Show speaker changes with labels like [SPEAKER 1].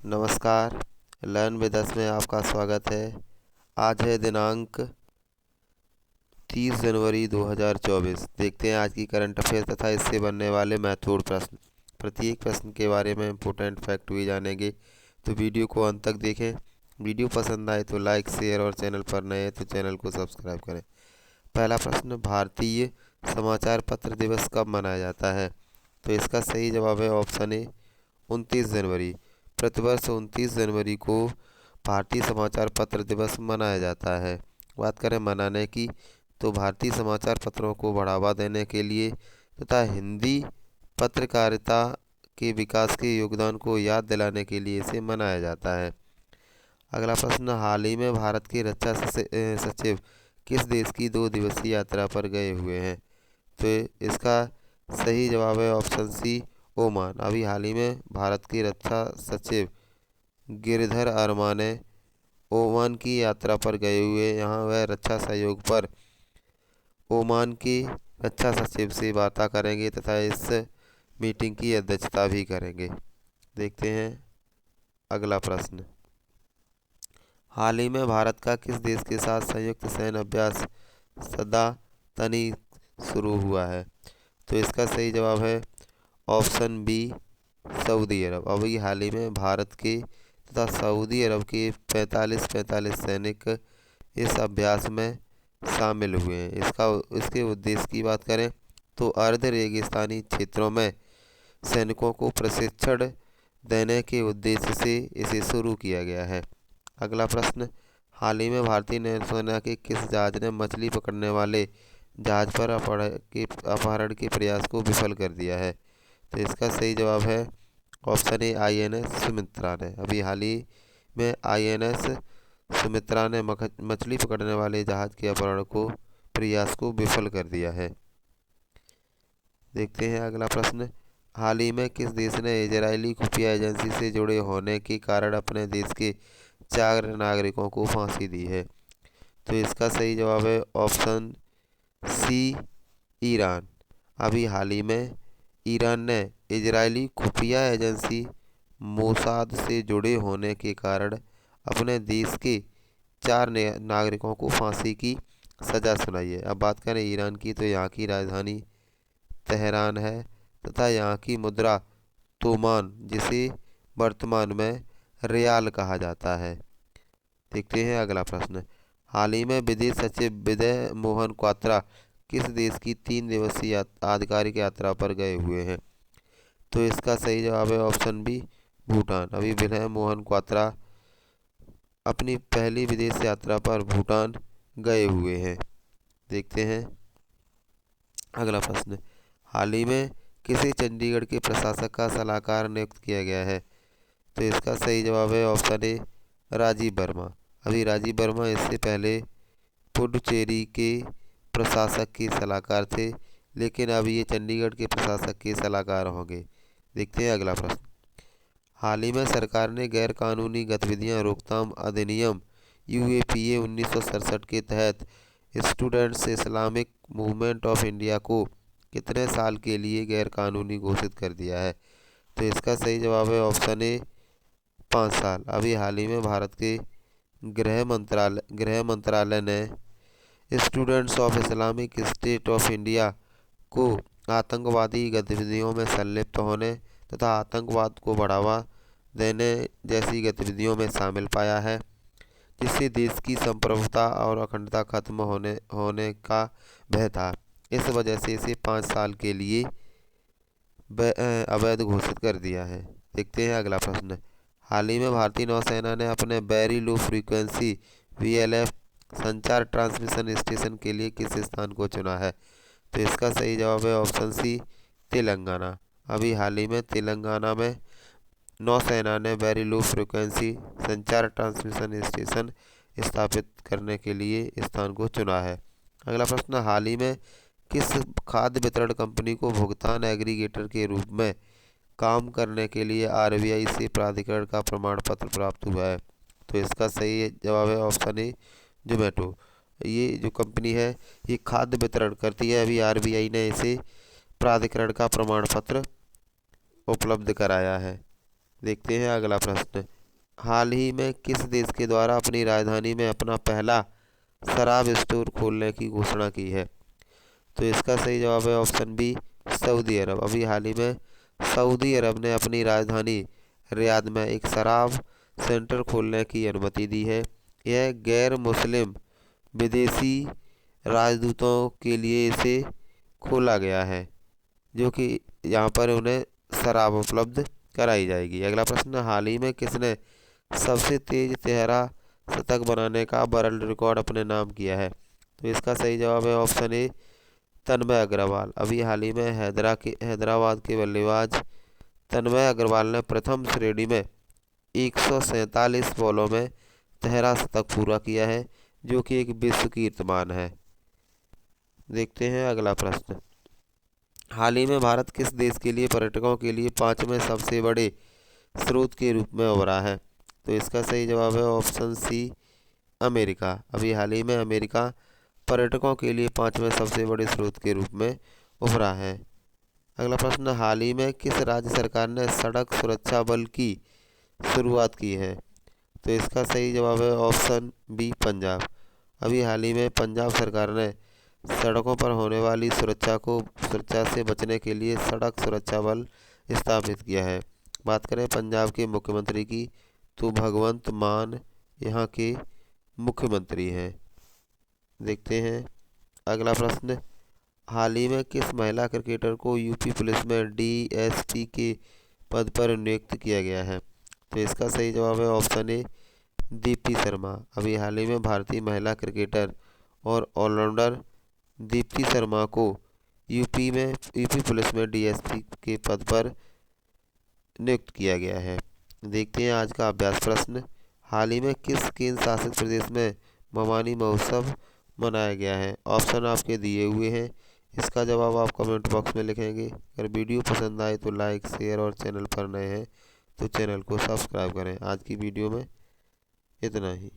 [SPEAKER 1] नमस्कार। Learn with us में आपका स्वागत है। आज है दिनांक 30 जनवरी 2024। देखते हैं आज की करंट अफेयर तथा इससे बनने वाले महत्वपूर्ण प्रश्न। प्रत्येक प्रश्न के बारे में इम्पोर्टेंट फैक्ट भी जानेंगे, तो वीडियो को अंत तक देखें। वीडियो पसंद आए तो लाइक, शेयर और चैनल पर नए हैं तो चैनल को सब्सक्राइब करें। पहला प्रश्न, भारतीय समाचार पत्र दिवस कब मनाया जाता है? तो इसका सही जवाब है ऑप्शन ए 29 जनवरी। प्रतिवर्ष 29 जनवरी को भारतीय समाचार पत्र दिवस मनाया जाता है। बात करें मनाने की, तो भारतीय समाचार पत्रों को बढ़ावा देने के लिए तथा हिंदी पत्रकारिता के विकास के योगदान को याद दिलाने के लिए इसे मनाया जाता है। अगला प्रश्न, हाल ही में भारत के रक्षा सचिव किस देश की 2 दिवसीय यात्रा पर गए हुए हैं? तो इसका सही जवाब है ऑप्शन सी ओमान। अभी हाल ही में भारत के रक्षा सचिव गिरधर अरमाने ओमान की यात्रा पर गए हुए। यहाँ वह रक्षा सहयोग पर ओमान के रक्षा सचिव से वार्ता करेंगे तथा इस मीटिंग की अध्यक्षता भी करेंगे। देखते हैं अगला प्रश्न, हाल ही में भारत का किस देश के साथ संयुक्त सैन्य अभ्यास सदा-तनी शुरू हुआ है? तो इसका सही जवाब है ऑप्शन बी सऊदी अरब। अभी हाल ही में भारत के तथा सऊदी अरब के 45 सैनिक इस अभ्यास में शामिल हुए हैं। इसके उद्देश्य की बात करें तो अर्ध रेगिस्तानी क्षेत्रों में सैनिकों को प्रशिक्षण देने के उद्देश्य से इसे शुरू किया गया है। अगला प्रश्न, हाल ही में भारतीय नौसेना के किस जहाज ने मछली पकड़ने वाले जहाज पर अपहरण के प्रयास को विफल कर दिया है? तो इसका सही जवाब है ऑप्शन ए INS सुमित्रा ने। अभी हाल ही में INS सुमित्रा ने मछली पकड़ने वाले जहाज के अपहरण को प्रयास को विफल कर दिया है। देखते हैं अगला प्रश्न, हाल ही में किस देश ने इजरायली खुफिया एजेंसी से जुड़े होने के कारण अपने देश के 4 नागरिकों को फांसी दी है? तो इसका सही जवाब है ऑप्शन सी ईरान। अभी हाल ही में ईरान ने इजरायली खुफिया एजेंसी मोसाद से जुड़े होने के कारण अपने देश के 4 नागरिकों को फांसी की सज़ा सुनाई है। अब बात करें ईरान की, तो यहाँ की राजधानी तेहरान है तथा यहाँ की मुद्रा तोमान, जिसे वर्तमान में रियाल कहा जाता है। देखते हैं अगला प्रश्न, हाल ही में विदेश सचिव विजय मोहन क्वात्रा किस देश की 3 दिवसीय आधिकारिक यात्रा पर गए हुए हैं? तो इसका सही जवाब है ऑप्शन बी भूटान। अभी विजय मोहन क्वात्रा अपनी पहली विदेश यात्रा पर भूटान गए हुए हैं। देखते हैं अगला प्रश्न, हाल ही में किसे चंडीगढ़ के प्रशासक का सलाहकार नियुक्त किया गया है? तो इसका सही जवाब है ऑप्शन ए राजीव वर्मा। अभी राजीव वर्मा इससे पहले पुडुचेरी के प्रशासक के सलाहकार थे, लेकिन अब ये चंडीगढ़ के प्रशासक के सलाहकार होंगे। देखते हैं अगला प्रश्न, हाल ही में सरकार ने गैर कानूनी गतिविधियां रोकथाम अधिनियम UAPA 1967 के तहत students Islamic movement of India को कितने साल के लिए गैर कानूनी घोषित कर दिया है? तो इसका सही जवाब है ऑप्शन ए 5 साल। अभी हाल ही में भारत के गृह मंत्रालय ने students of Islamic state of India को आतंकवादी गतिविधियों में संलिप्त होने तथा आतंकवाद को बढ़ावा देने जैसी गतिविधियों में शामिल पाया है, जिससे देश की संप्रभुता और अखंडता खत्म होने का भय था। इस वजह से इसे 5 साल के लिए अवैध घोषित कर दिया है। देखते हैं अगला प्रश्न, हाल ही में भारतीय नौसेना ने अपने वेरी लो फ्रीक्वेंसी VLF संचार ट्रांसमिशन स्टेशन के लिए किस स्थान को चुना है? तो इसका सही जवाब है ऑप्शन सी तेलंगाना। अभी हाल ही में तेलंगाना में नौसेना ने वेरी लो फ्रीक्वेंसी संचार ट्रांसमिशन स्टेशन स्थापित करने के लिए स्थान को चुना है। अगला प्रश्न, हाल ही में किस खाद्य वितरण कंपनी को भुगतान एग्रीगेटर के रूप में काम करने के लिए RBI से प्राधिकरण का प्रमाण पत्र प्राप्त हुआ है? तो इसका सही जवाब है ऑप्शन ए जोमेटो। ये जो कंपनी है ये खाद्य वितरण करती है। अभी RBI ने इसे प्राधिकरण का प्रमाण पत्र उपलब्ध कराया है। देखते हैं अगला प्रश्न। हाल ही में किस देश के द्वारा अपनी राजधानी में अपना पहला शराब स्टोर खोलने की घोषणा की है? तो इसका सही जवाब है ऑप्शन बी, सऊदी अरब। अभी हाल ही में सऊदी अरब ने अपनी राजधानी रियाद में एक शराब सेंटर खोलने की अनुमति दी है। यह गैर मुस्लिम विदेशी राजदूतों के लिए इसे खोला गया है, जो कि यहाँ पर उन्हें शराब उपलब्ध कराई जाएगी। अगला प्रश्न। हाल ही में किसने सबसे तेज तिहरा शतक बनाने का वर्ल्ड रिकॉर्ड अपने नाम किया है? तो इसका सही जवाब है ऑप्शन ए, तन्मय अग्रवाल। अभी हाल ही में हैदराबाद के बल्लेबाज तन्मय अग्रवाल ने प्रथम श्रेणी में 147 बॉलों में तिहरा शतक पूरा किया है, जो कि एक विश्व कीर्तिमान है। देखते हैं अगला प्रश्न। हाल ही में भारत किस देश के लिए पर्यटकों के लिए 5वें सबसे बड़े स्रोत के रूप में उभरा है? तो इसका सही जवाब है ऑप्शन सी, अमेरिका। अभी हाल ही में अमेरिका पर्यटकों के लिए 5वें सबसे बड़े स्रोत के रूप में उभरा है। अगला प्रश्न। हाल ही में किस राज्य सरकार ने सड़क सुरक्षा बल की शुरुआत की है? तो इसका सही जवाब है ऑप्शन बी, पंजाब। अभी हाल ही में पंजाब सरकार ने सड़कों पर होने वाली सुरक्षा से बचने के लिए सड़क सुरक्षा बल स्थापित किया है। बात करें पंजाब के मुख्यमंत्री की, तो भगवंत मान यहाँ के मुख्यमंत्री हैं। देखते हैं अगला प्रश्न। हाल ही में किस महिला क्रिकेटर को यूपी पुलिस में डीएसपी के पद पर नियुक्त किया गया है? तो इसका सही जवाब है ऑप्शन ए, दीप्ति शर्मा। अभी हाल ही में भारतीय महिला क्रिकेटर और ऑलराउंडर दीप्ति शर्मा को यूपी पुलिस में डीएसपी के पद पर नियुक्त किया गया है। देखते हैं आज का अभ्यास प्रश्न। हाल ही में किस केंद्र शासित प्रदेश में मवानी महोत्सव मनाया गया है? ऑप्शन आपके दिए हुए हैं, इसका जवाब आप कमेंट बॉक्स में लिखेंगे। अगर वीडियो पसंद आए तो लाइक, शेयर और चैनल पर नए हैं तो चैनल को सब्सक्राइब करें। आज की वीडियो में इतना ही।